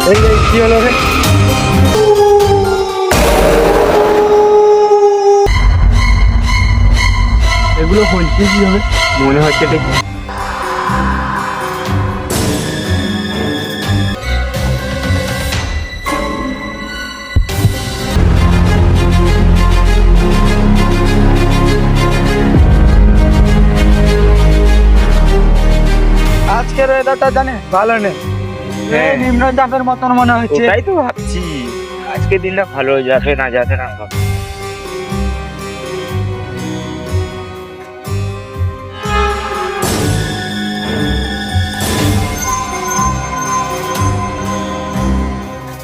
কি হলো রে? এগুলো হচ্ছে কি হবে? মনে হচ্ছে এটা আজকের ওয়েদারটা জানে ভালো নেই, হ্যাঁ। নিম্নচাপের মতন মনে হচ্ছে। ওটাই তো ভাবছি, আজকে দিনটা ভালো যাবে না যাবে না ভাব।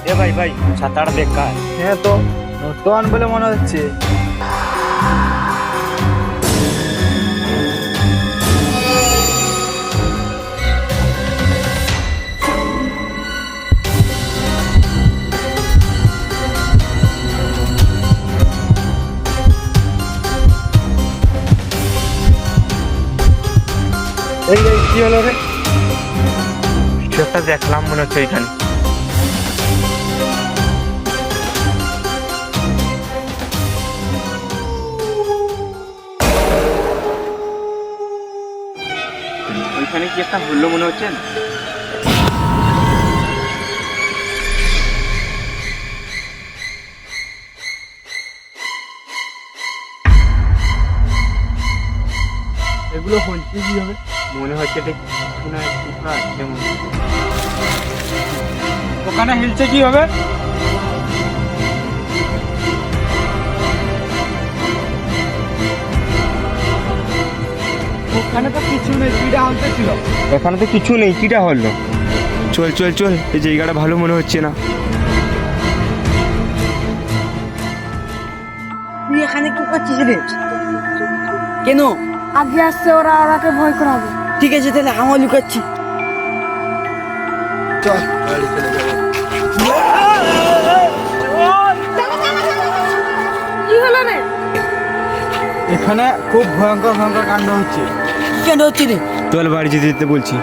এ ভাই ভাই, ছাতাটা বেকার। হ্যাঁ তো নতুন বলে মনে হচ্ছে। কি হলো রে? কিছু একটা দেখলাম মনে হচ্ছে এখানে। ওইখানে কি একটা হলো মনে হচ্ছে। এগুলো হচ্ছে কি হবে? মনে হচ্ছে এটা কিছু না কিছু আছে মনে হয়। ওখানে হিলছে কি হবে? ওখানে তো কিছু নেই, পিড়া আনতে ছিল। এখানে তো কিছু নেই, কিটা হলো? চল চল চল, এই জায়গাটা ভালো মনে হচ্ছে না। তুই এখানে কি করছিস রে? কেন? আগে আসছে ওরা আমাকে ভয় করাবে। ঠিক আছে তাহলে আমার লুকাচ্ছি। চল কি হলো রে? এখানে খুব ভয়ঙ্কর ভয়ঙ্কর কাণ্ড হচ্ছে। কেন হচ্ছে রে? চল বাড়ি যেতে যেতে বলছি।